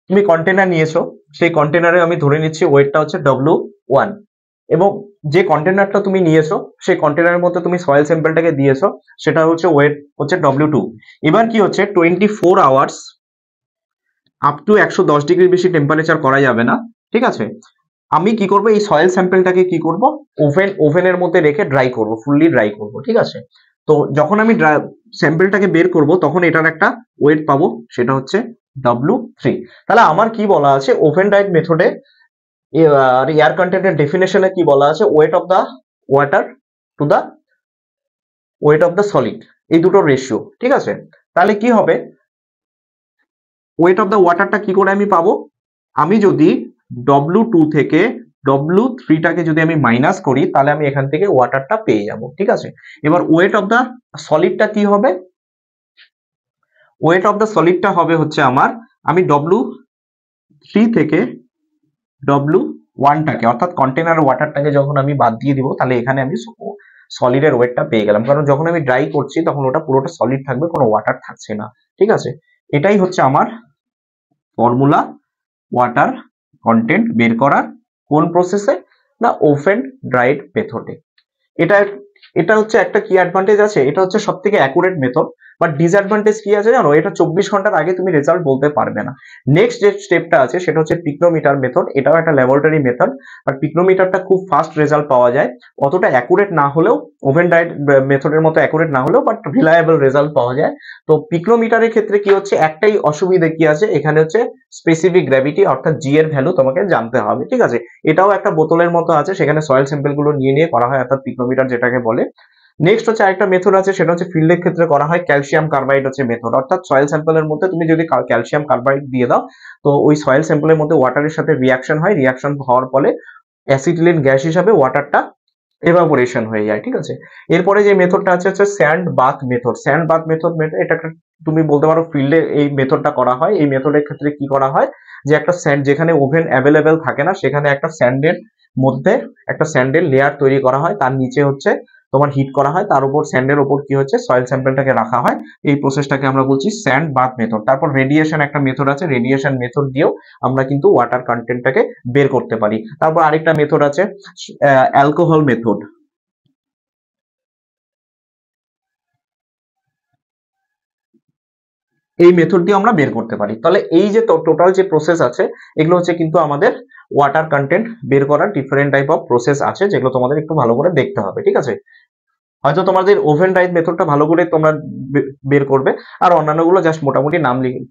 [SPEAKER 1] তুমি কন্টেনার নিয়েছো, সেই কন্টেনারে আমি ধরে নিচ্ছি ওয়েটটা হচ্ছে W1, এবং যে কন্টেনারটা তুমি নিয়েছো সেই কন্টেনারের মধ্যে তুমি সয়েল স্যাম্পলটাকে দিয়েছো, সেটা হচ্ছে ওয়েট হচ্ছে W2। এবার কি হচ্ছে 24 আওয়ার্স আপ টু 110 ডিগ্রির বেশি টেম্পারেচার করা যাবে না, ঠিক আছে? আমি কি করব, এই সয়েল স্যাম্পলটাকে কি করব, ওভেনের মধ্যে রেখে ড্রাই করব, ফুললি ড্রাই করব, ঠিক আছে? তো যখন আমি স্যাম্পলটাকে বের করব তখন এটার একটা ওয়েট পাবো, সেটা হচ্ছে W3। তাহলে আমার কি বলা আছে ওভেন ড্রাইড মেথডে আর এয়ার কন্টেন্টের ডেফিনেশনে কি বলা আছে, weight of the water to the weight of the solid, এই দুটো রেশিও, ঠিক আছে? তাহলে কি হবে, ওয়েট অফ দা ওয়াটারটা কি করে আমি পাবো, আমি যদি W2 থেকে W3টাকে যদি আমি মাইনাস করি তাহলে আমি এখান থেকে ওয়াটারটা পেয়ে যাব, ঠিক আছে? এবার ওয়েট অফ দা সলিডটা কি হবে, ওয়েট অফ দা সলিডটা হবে হচ্ছে আমার, আমি W3 থেকে W1টাকে অর্থাৎ কন্টেনার ওয়াটারটাকে যখন আমি বাদ দিয়ে দিব তাহলে এখানে আমি সলিডের ওয়েটটা পেয়ে গেলাম, কারণ যখন আমি ড্রাই করছি তখন ওটা পুরোটা সলিড থাকবে, কোনো ওয়াটার থাকছে না, ঠিক আছে? এটাই হচ্ছে আমার ফর্মুলা ওয়াটার কন্টেন্ট বের করার। কোন প্রসেসে না, ওভেন ড্রাইড মেথডে। এটা এটা হচ্ছে একটা কি অ্যাডভান্টেজ আছে, এটা হচ্ছে সব থেকে অ্যাকুরেট মেথড, বাট ডিসঅ্যাডভান্টেজ কি আছে জানো, এটা 24 ঘন্টার আগে তুমি রেজাল্ট বলতে পারবে না। নেক্সট যে স্টেপটা আছে সেটা হচ্ছে পিক্নোমিটার মেথড, এটাও একটা ল্যাবরেটরি মেথড, বাট পিক্নোমিটারটা খুব ফাস্ট রেজাল্ট পাওয়া যায়, অতটা অ্যাকুরেট না হলেও, ওভেন ডায়েট মেথডের মতো অ্যাকুরেট না হলেও বাট রিলায়েবল রেজাল্ট পাওয়া যায়। তো পিক্নোমিটারের ক্ষেত্রে কি হচ্ছে, একটাই অসুবিধা কি আছে, এখানে হচ্ছে স্পেসিফিক গ্র্যাভিটি অর্থাৎ জি এর ভ্যালু তোমাকে জানতে হবে, ঠিক আছে? এটাও একটা বোতলের মতো আছে, সেখানে সয়েল স্যাম্পল গুলো নিয়ে নিয়ে করা হয়, অর্থাৎ পিক্নোমিটার যেটাকে বলে। নেক্সট হচ্ছে আরেকটা মেথড আছে, সেটা হচ্ছে ফিল্ডের ক্ষেত্রে করা হয়, ক্যালসিয়াম কার্বাইড হচ্ছে মেথড, অর্থাৎ সয়েল স্যাম্পলের মধ্যে তুমি যদি ক্যালসিয়াম কার্বাইড দিয়ে দাও তো ওই সয়েল স্যাম্পলের মধ্যে ওয়াটারের সাথে রিয়াকশন হয়, রিয়াকশন হওয়ার ফলে অ্যাসিটিলিন গ্যাস হিসাবে ওয়াটারটা এভাপোরেশন হয়ে যায়, ঠিক আছে? এরপরে যে মেথডটা আছে হচ্ছে sand bath method. Sand bath method এটা একটা তুমি বলতে পারো ফিল্ডে এই মেথডটা করা হয়। এই মেথডের ক্ষেত্রে কি করা হয়, যে একটা স্যান্ড যেখানে ওভেন অ্যাভেলেবেল থাকে না সেখানে একটা স্যান্ডের মধ্যে একটা স্যান্ডের লেয়ার তৈরি করা হয়, তার নিচে হচ্ছে তোমার হিট করা হয়, তার উপর স্যান্ডের উপর কি হচ্ছে সয়েল স্যাম্পলটাকে রাখা হয়, এই প্রসেসটাকে আমরা বলছি স্যান্ড বাথ মেথড। তারপর রেডিয়েশন একটা মেথড আছে, রেডিয়েশন মেথড দিয়েও আমরা কিন্তু ওয়াটার কন্টেন্টটাকে বের করতে পারি। তারপর আরেকটা মেথড আছে অ্যালকোহল মেথড। এই মেথড দিয়ে আমরা বের করতে পারি। তাহলে এই যে টোটাল যে প্রসেস আছে এগুলো হচ্ছে কিন্তু আমাদের ওয়াটার কন্টেন্ট বের করার ডিফারেন্ট টাইপ অফ প্রসেস আছে, যেগুলো তোমাদের একটু ভালো করে দেখতে হবে, ঠিক আছে? হয়তো তোমাদের ওভেন ড্রাইড মেথডটা ভালো করে তোমরা বের করবে, আর অন্যান্যগুলো জাস্ট মোটামুটি নাম লিখে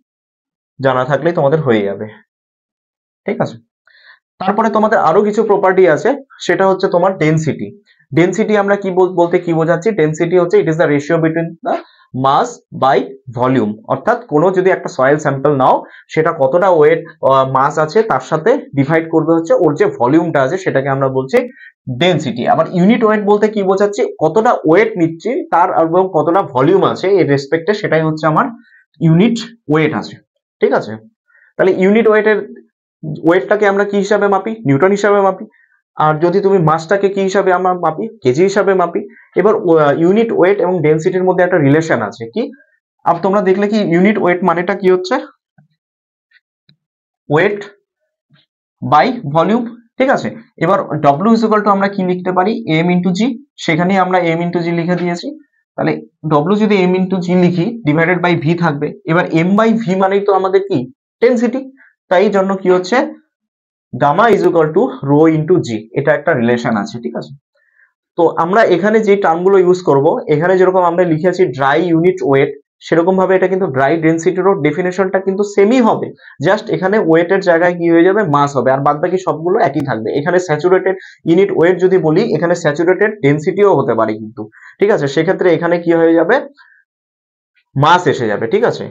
[SPEAKER 1] জানা থাকলেই তোমাদের হয়ে যাবে, ঠিক আছে? তারপরে তোমাদের আরো কিছু প্রপার্টি আছে, সেটা হচ্ছে তোমার ডেনসিটি। ডেনসিটি আমরা কি বলতে কি বোঝাচ্ছি, ডেনসিটি হচ্ছে it is the ratio between the mass by volume, অর্থাৎ কোনো যদি একটা সয়েল স্যাম্পল নাও সেটা কতটা ওয়েট মাস আছে তার সাথে ডিভাইড করবে হচ্ছে ওর যে ভলিউমটা আছে, সেটাকে আমরা বলছি ডেনসিটি। আবার ইউনিট ওয়েট বলতে কি বোঝাচ্ছি, কতটা ওয়েট নিচ্ছি তার এবং কতটা ভলিউম আছে এর রেসপেক্টে, সেটাই হচ্ছে আমার ইউনিট ওয়েট আছে, ঠিক আছে? তাহলে ইউনিট ওয়েটের ওয়েটটাকে আমরা কি হিসাবে মাপি, নিউটন হিসাবে মাপি, আর যদি তুমি মাসটাকে কি হিসাবে আমরা মাপি, কেজি হিসাবে মাপি। এবার ইউনিট ওয়েট এবং ডেনসিটির মধ্যে একটা রিলেশন আছে কি, আর তোমরা দেখলে কি ইউনিট ওয়েট মানেটা কি হচ্ছে ওয়েট বাই ভলিউম, ঠিক আছে? এবার ডব্লিউ ইকুয়াল টু আমরা কি লিখতে পারি, এম ইন্টু জি, সেখানে আমরা এম ইন্টু জি লিখে দিয়েছি। তাহলে ডব্লিউ যদি এম ইন্টু জি লিখি ডিভাইডেড বাই ভি থাকবে, এবার এম বাই ভি মানেই তো আমাদের কি ডেনসিটি, তাই জন্য কি হচ্ছে gamma is equal to rho into g, এটা একটা রিলেশন আছে, ঠিক আছে? তো আমরা এখানে যে টার্মগুলো ইউজ করব, এখানে যেরকম আমরা লিখেছি ড্রাই ইউনিট ওয়েট, সেরকম ভাবে এটা কিন্তু ড্রাই ডেনসিটিরও ডেফিনেশনটা কিন্তু সেমই হবে, জাস্ট এখানে ওয়েটের জায়গায় কি হয়ে যাবে মাস হবে, আর বাদ বাকি সবগুলো একই থাকবে। এখানে স্যাচুরেটেড ইউনিট ওয়েট যদি বলি, এখানে স্যাচুরেটেড ডেনসিটিও হতে পারে কিন্তু, ঠিক আছে? সেক্ষেত্রে এখানে কি হয়ে যাবে মাস এসে যাবে, ঠিক আছে?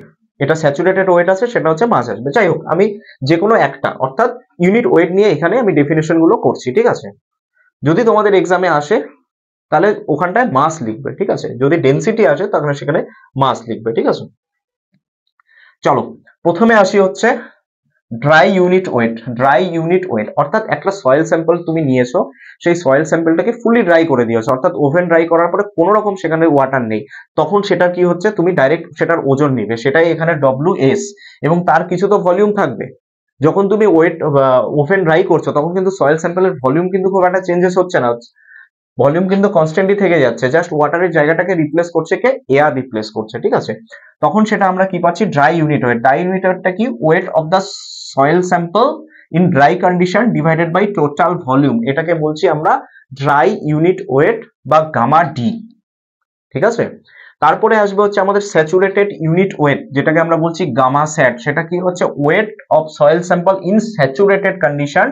[SPEAKER 1] এটা স্যাচুরেটেড ওয়েট আছে, সেটা হচ্ছে মাস আসবে। যাই হোক, আমি যে কোনো একটা অর্থাৎ ইউনিট ওয়েট নিয়ে এখানে আমি ডেফিনেশন গুলো করছি, ঠিক আছে? যদি তোমাদের এক্সামে আসে তাহলে ওখানটায় মাস লিখবে, ঠিক আছে? যদি ডেনসিটি আসে তাহলে সেখানে মাস লিখবে, ঠিক আছে? চলো প্রথমে আসি হচ্ছে dry unit weight. Dry unit wait অর্থাৎ একটা সয়েল স্যাম্পল তুমি নিয়েছো, সেই সয়েল স্যাম্পলটাকে ফুলি ড্রাই করে দিয়েছো, অর্থাৎ ওভেন ড্রাই করার পরে কোনো রকম সেখানে ওয়াটার নেই, তখন সেটা কি হচ্ছে, তুমি ডাইরেক্ট সেটার ওজন নিবে, সেটাই এখানে WS, এবং তার কিছু তো ভলিউম থাকবে। যখন তুমি ওয়েট ওভেন ড্রাই করছো তখন কিন্তু সয়েল স্যাম্পলের ভলিউম কিন্তু খুব একটা চেঞ্জেস হচ্ছে না, ভলিউম কিন্তু কনস্ট্যান্টলি থেকে যাচ্ছে, জাস্ট ওয়াটারের জায়গাটাকে রিপ্লেস করছে কে, এয়ার রিপ্লেস করছে, ঠিক আছে। তখন সেটা আমরা কি পাচ্ছি, dry unit weight. Dry unit ওয়েটটা কি, weight of the soil sample in dry condition divided by total volume, এটাকে বলছি আমরা ড্রাই ইউনিট ওয়েট বা গামা ডি, ঠিক আছে। তারপরে আসবে হচ্ছে আমাদের স্যাচুরেটেড ইউনিট ওয়েট, যেটাকে আমরা বলছি গামা স্যাট। সেটা কি হচ্ছে, weight of soil sample in saturated condition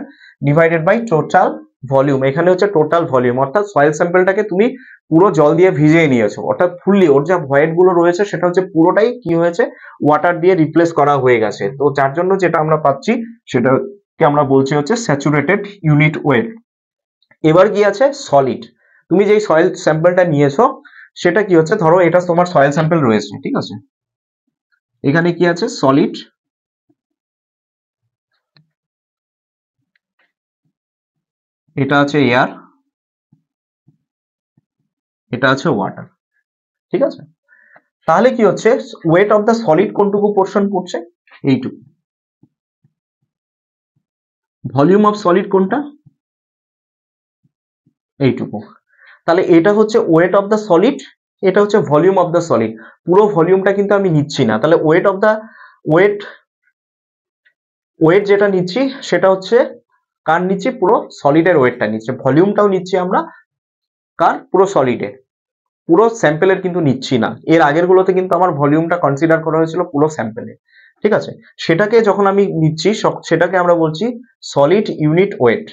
[SPEAKER 1] divided by total volume, এখানে হচ্ছে টোটাল ভলিউম, অর্থাৎ সয়েল স্যাম্পলটাকে তুমি পুরো জল দিয়ে ভিজিয়ে নিয়েছো, অর্থাৎ ফুললি ওর যা ভয়েড গুলো রয়েছে সেটা হচ্ছে পুরোটাই কি হয়েছে, ওয়াটার দিয়ে রিপ্লেস করা হয়ে গেছে। তো যার জন্য যেটা আমরা পাচ্ছি সেটাকে আমরা বলছি হচ্ছে স্যাচুরেটেড ইউনিট ওয়েট। এবার কি আছে, সলিড। তুমি যেই সয়েল স্যাম্পলটা নিয়েছো সেটা কি হচ্ছে, ধরো এটা তোমার সয়েল স্যাম্পল রয়েছে, ঠিক আছে, এখানে কি আছে, সলিড, এটা আছে এয়ার, এটা আছে ওয়াটার, ঠিক আছে। তাহলে কি হচ্ছে, ওয়েট অফ দ্য সলিড কোনটুকু পোর্শন পড়ছে, এইটুকু। ভলিউম অফ সলিড কোনটা, এইটুকু। তাহলে এটা হচ্ছে ওয়েট অফ দ্য সলিড, এটা হচ্ছে ভলিউম অফ দ্য সলিড, পুরো ভলিউমটা কিন্তু আমি নিচ্ছি না। তাহলে weight of the weight, weight যেটা নিচ্ছি সেটা হচ্ছে কার নিচ্ছি, পুরো সলিডের ওয়েটটা নিচ্ছে, ভলিউমটাও নিচ্ছি আমরা কার, পুরো সলিডের, পুরো স্যাম্পেলের কিন্তু নিচ্ছি না। এর আগের গুলোতে কিন্তু আমার ভলিউমটা কনসিডার করা হয়েছিল পুরো স্যাম্পেলের, ঠিক আছে। সেটাকে যখন আমি নিচ্ছি সেটাকে আমরা বলছি সলিড ইউনিট ওয়েট,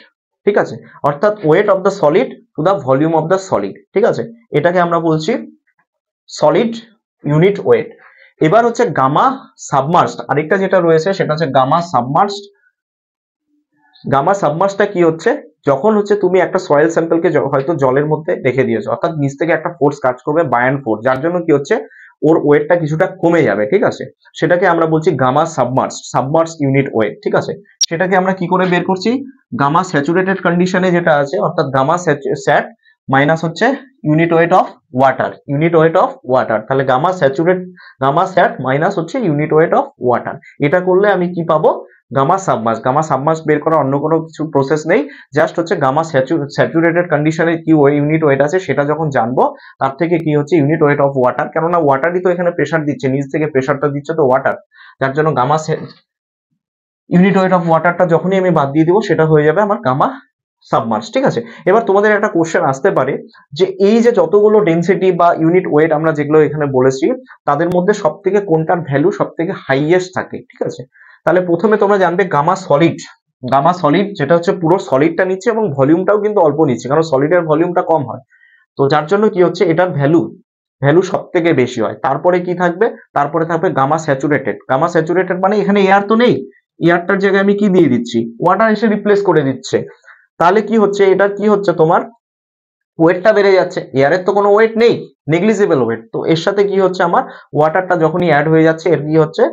[SPEAKER 1] ঠিক আছে, অর্থাৎ wait of the solid two the volume of the solid, ঠিক আছে, এটাকে আমরা বলছি সলিড ইউনিট ওয়েট। এবার হচ্ছে গামা সাবমার্সড, আরেকটা যেটা রয়েছে সেটা হচ্ছে গামা সাবমার্সড। গামা সাবমার্সটা কি হচ্ছে, যখন হচ্ছে তুমি একটা সয়েল স্যাম্পলকে হয়তো জলের মধ্যে রেখে দিয়েছো, অর্থাৎ নিচ থেকে একটা ফোর্স কাজ করবে, বায়ান ফোর্স, যার জন্য কি হচ্ছে, ওর ওয়েটটা কিছুটা কমে যাবে, ঠিক আছে, সেটাকে আমরা বলছি গামা সাবমার্স ইউনিট ওয়েট, ঠিক আছে। সেটাকে আমরা কি করে বের করছি, গামা স্যাচুরেটেড কন্ডিশনে যেটা আছে, অর্থাৎ গামা স্যাট মাইনাস হচ্ছে unit wait of water, unit wait of water, তাহলে গামা স্যাট মাইনাস হচ্ছে ইউনিট ওয়েট অফ ওয়াটার। এটা করলে আমি কি পাবো, গামা সাবমার্স বের করার অন্য কোনো কিছু প্রসেস নেই, জাস্ট হচ্ছে গামা স্যাচুরেটেড কন্ডিশনে কি ইউনিট ওয়েট আছে সেটা যখন জানবো, তার থেকে কি হচ্ছে ইউনিট ওয়েট অফ ওয়াটার, কেননা ওয়াটারই তো এখানে প্রেসার দিচ্ছে, নিচ থেকে প্রেসারটা দিচ্ছে তো ওয়াটার, যার জন্য গামা ইউনিট ওয়েট অফ ওয়াটারটা যখনই আমি বাদ দিয়ে দিব সেটা হয়ে যাবে আমার গামা সাবমার্স, ঠিক আছে। এবার তোমাদের একটা কোশ্চেন আসতে পারে যে এই যে যতগুলো ডেনসিটি বা ইউনিট ওয়েট আমরা যেগুলো এখানে বলেছি, তাদের মধ্যে সব থেকে কোনটার ভ্যালু সব থেকে হাইয়েস্ট থাকে, ঠিক আছে। তাহলে প্রথমে তোমরা জানবে গামা সলিড, গামা সলিড যেটা হচ্ছে পুরো সলিডটা নিচ্ছে এবং ভলিউমটাও কিন্তু অল্প নিচ্ছে, কারণ সলিডের ভলিউমটা কম হয়, তো যার জন্য কি হচ্ছে, এটার ভ্যালু ভ্যালু সব থেকে বেশি হয়। তারপরে কি থাকবে, তারপরে থাকবে গামা স্যাচুরেটেড। গামা স্যাচুরেটেড মানে এখানে এয়ার তো নেই, এয়ারটার জায়গায় আমি কি দিয়ে দিচ্ছি, ওয়াটার এসে রিপ্লেস করে দিচ্ছে, তাহলে কি হচ্ছে, এটা কি হচ্ছে, তোমার ওয়েটটা বেড়ে যাচ্ছে, এয়ারের তো কোনো ওয়েট নেই, নেগলিজিবল ওয়েট, তো এর সাথে কি হচ্ছে, আমার ওয়াটারটা যখনই অ্যাড হয়ে যাচ্ছে এর কি হচ্ছে,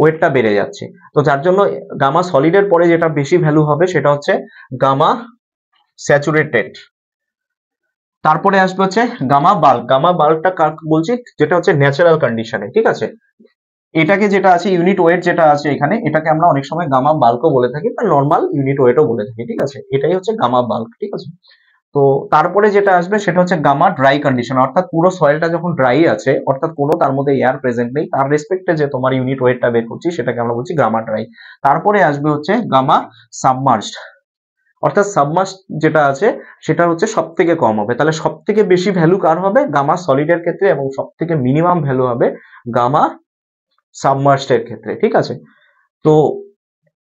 [SPEAKER 1] ওয়েটটা বেড়ে যাচ্ছে। তো যার জন্য গামা সলিডের পরে যেটা বেশি ভ্যালু হবে সেটা হচ্ছে গামা স্যাচুরেটেড। তারপরে আসবে হচ্ছে গামা বাল্ক। গামা বাল্কটা বলছি যেটা হচ্ছে ন্যাচারাল কন্ডিশনে, ঠিক আছে। এটাকে যেটা আছে ইউনিট ওয়েট যেটা আছে এখানে, এটাকে আমরা অনেক সময় গামা বাল্কও বলে থাকি বা নর্মাল ইউনিট ওয়েটও বলে থাকি, ঠিক আছে, এটাই হচ্ছে গামা বাল্ক, ঠিক আছে। তো তারপরে যেটা আসবে সেটা হচ্ছে গামা ড্রাই কন্ডিশন, অর্থাৎ পুরো সয়েলটা যখন ড্রাই আছে, অর্থাৎ কোনো তার মধ্যে এয়ার প্রেজেন্ট নেই, তার রেসপেক্টে যে তোমার ইউনিট ওয়েটটা বের করছি সেটাকে আমরা বলছি গামা ড্রাই। তারপরে আসবে হচ্ছে গামা সাবমার্সড, অর্থাৎ সাবমার্স যেটা আছে সেটা হচ্ছে সব থেকে কম হবে, তাহলে সব থেকে বেশি ভ্যালু কার হবে, গামা সলিডের ক্ষেত্রে, এবং সব থেকে মিনিমাম ভ্যালু হবে গামা সাবমার্সড এর ক্ষেত্রে, ঠিক আছে। তো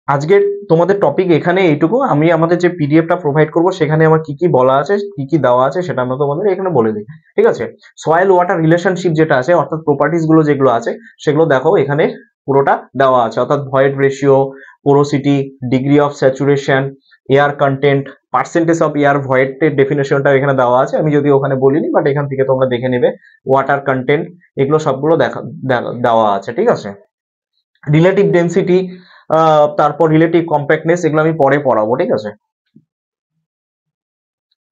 [SPEAKER 1] আজকের তোমাদের টপিক এখানে এইটুকু। আমি আমাদের যে পিডিএফটা প্রোভাইড করব সেখানে আমার কি কি বলা আছে, কি কি দেওয়া আছে সেটা আমরা তোমাদের এখানে বলে দিই, ঠিক আছে। সয়েল ওয়াটার রিলেশনশিপ যেটা আছে, অর্থাৎ প্রপার্টিজ গুলো যেগুলো আছে সেগুলো দেখো এখানে পুরোটা দেওয়া আছে, অর্থাৎ void ratio, porosity, degree of saturation, air content, percentage of air ভয়েডের ডেফিনেশনটা এখানে দেওয়া আছে, আমি যদি ওখানে বলিনি, বাট এখান থেকে তোমরা দেখে নেবে, ওয়াটার কন্টেন্ট, এগুলো সবগুলো দেওয়া আছে, ঠিক আছে। রিলেটিভ ডেন্সিটি, তারপর রিলেটিভ কম্প্যাক্টনেস, এগুলো আমি পরে পড়াবো, ঠিক আছে।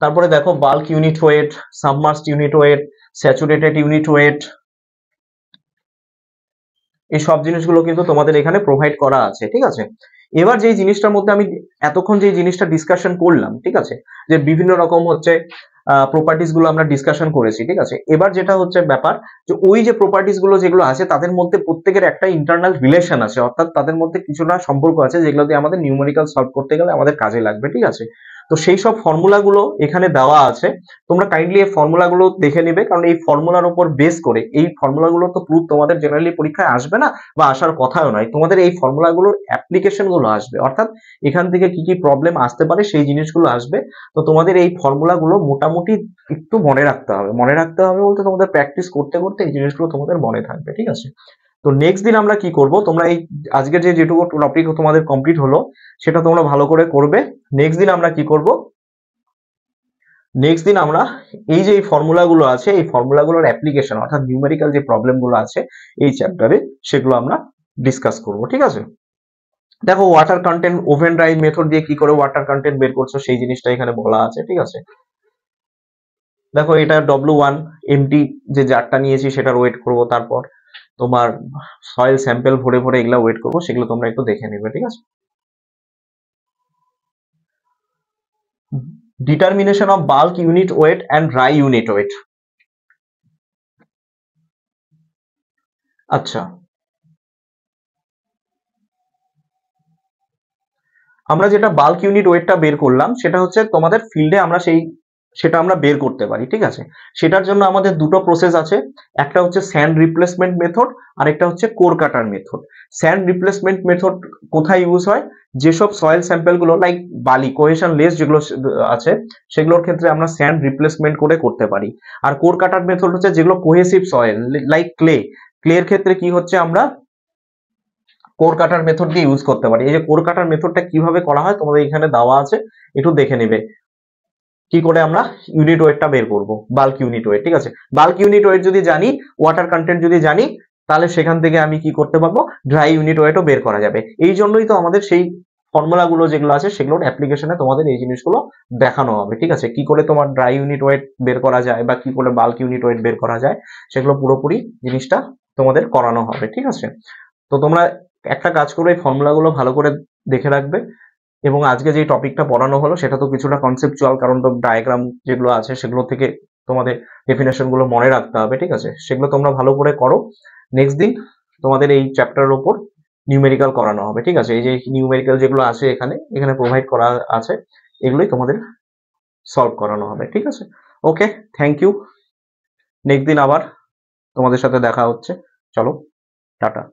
[SPEAKER 1] তারপরে দেখো bulk unit weight, submerged unit weight, saturated unit weight, এই সব জিনিসগুলো কিন্তু তোমাদের এখানে প্রোভাইড করা আছে, ঠিক আছে। এবার যেই জিনিসটার মধ্যে আমি এতক্ষণ যে জিনিসটা ডিসকাশন করলাম, ঠিক আছে, যে বিভিন্ন রকম হচ্ছে প্রপার্টিস গুলো আমরা ডিসকাশন করেছি, ঠিক আছে। এবার যেটা হচ্ছে ব্যাপার, যে ওই যে প্রপার্টিস গুলো যেগুলো আছে তাদের মধ্যে প্রত্যেকের একটা ইন্টারনাল রিলেশন আছে, অর্থাৎ তাদের মধ্যে কিছু না সম্পর্ক আছে যেগুলো দিয়ে আমাদের নিউমেরিক্যাল সলভ করতে গেলে আমাদের কাজে লাগবে, ঠিক আছে। তো সেই সব ফর্মুলা গুলো এখানে দেওয়া আছে, তোমরা কাইন্ডলি এই ফর্মুলা গুলো দেখে নিবে, কারণ এই ফর্মুলার উপর বেস করে, এই ফর্মুলা গুলো তো প্রুফ তোমাদের জেনারেলি পরীক্ষায় আসবে না বা আসার কথাও নয়, তোমাদের এই ফর্মুলা গুলোর অ্যাপ্লিকেশন গুলো আসবে, অর্থাৎ এখান থেকে কি কি প্রবলেম আসতে পারে সেই জিনিসগুলো আসবে। তো তোমাদের এই ফর্মুলা গুলো মোটামুটি একটু মনে রাখতে হবে, মনে রাখতে হবে বলতে তোমাদের প্র্যাকটিস করতে করতে এই জিনিসগুলো তোমাদের মনে থাকবে, ঠিক আছে। তো নেক্সট দিন আমরা কি করব, তোমরা এই আজকের যে যেটুকু টপিক তোমাদের কমপ্লিট হলো সেটা তোমরা ভালো করে করবে। নেক্সট দিন আমরা কি করব, নেক্সট দিন আমরা এই যে ফর্মুলাগুলো আছে এই ফর্মুলাগুলোর অ্যাপ্লিকেশন, অর্থাৎ নিউমেরিক্যাল যে প্রবলেমগুলো আছে এই চ্যাপ্টারে, সেগুলো আমরা ডিসকাস করব, ঠিক আছে। দেখো water content oven dry method দিয়ে কি করে ওয়াটার কন্টেন্ট বের করছো সেই জিনিসটা এখানে বলা আছে, ঠিক আছে। দেখো এটা W1 এমটি যে জারটা নিয়েছি সেটার ওয়েট করব, তারপর তোমার সয়েল স্যাম্পল ভরে ভরে এগুলা ওয়েট করব, সেগুলো তোমরা একটু দেখে নেবে, ঠিক আছে। Determination of bulk unit wait and dry unit wait. আচ্ছা, আমরা যেটা বাল্ক ইউনিট ওয়েটটা বের করলাম সেটা হচ্ছে তোমাদের ফিল্ডে আমরা সেটা আমরা বের করতে পারি, ঠিক আছে। সেটার জন্য আমাদের দুটো প্রসেস আছে, একটা হচ্ছে স্যান্ড রিপ্লেসমেন্ট মেথড আর একটা হচ্ছে কোর কাটার মেথড। স্যান্ড রিপ্লেসমেন্ট মেথড কোথায় ইউজ হয়, যেসব সয়েল স্যাম্পল গুলো লাইক বালি কোহেশন লেস যেগুলো আছে সেগুলোর ক্ষেত্রে আমরা স্যান্ড রিপ্লেসমেন্ট করে করতে পারি। আর কোর কাটার মেথড হচ্ছে যেগুলো কোহেসিভ সয়েল লাইক ক্লের ক্ষেত্রে কি হচ্ছে আমরা কোর কাটার মেথড দিয়ে ইউজ করতে পারি। এই যে কোর কাটার মেথডটা কিভাবে করা হয় তোমাদের এখানে দেওয়া আছে, একটু দেখে নেবে কি করে আমরা ইউনিট ওয়েটটা বের করব, বাল্ক ইউনিট ওয়েট, ঠিক আছে। বাল্ক ইউনিট ওয়েট যদি জানি, ওয়াটার কন্টেন্ট যদি জানি, তাহলে সেখান থেকে আমি কি করতে পারবো, ড্রাই ইউনিট ওয়েটও বের করা যাবে। এই জন্যই তো আমাদের সেই ফর্মুলা গুলো যেগুলো আছে সেগুলোর অ্যাপ্লিকেশনে তোমাদের এই জিনিসগুলো দেখানো হবে, ঠিক আছে। কি করে তোমার ড্রাই ইউনিট ওয়েট বের করা যায় বা কি করে বাল্ক ইউনিট ওয়েট বের করা যায় সেগুলো পুরোপুরি জিনিসটা তোমাদের করানো হবে, ঠিক আছে। তো তোমরা একটা কাজ করে এই ফর্মুলাগুলো ভালো করে দেখে রাখবে, এবং আজকে যে টপিকটা পড়ানো হলো সেটা তো কিছুটা কনসেপচুয়াল, কারণ তো ডায়াগ্রাম যেগুলো আছে সেগুলো থেকে তোমাদের ডেফিনেশন গুলো মনে রাখতে হবে, ঠিক আছে। সেগুলো তোমরা ভালো করে করো। নেক্সট দিন তোমাদের এই চ্যাপ্টারের উপর নিউমেরিক্যাল করানো হবে, ঠিক আছে। এই যে নিউমেরিক্যাল যেগুলো আছে এখানে এখানে প্রোভাইড করা আছে, এগুলোই তোমাদের সলভ করানো হবে, ঠিক আছে। ওকে, থ্যাংক ইউ। নেক্সট দিন আবার তোমাদের সাথে দেখা হচ্ছে। চলো, টাটা।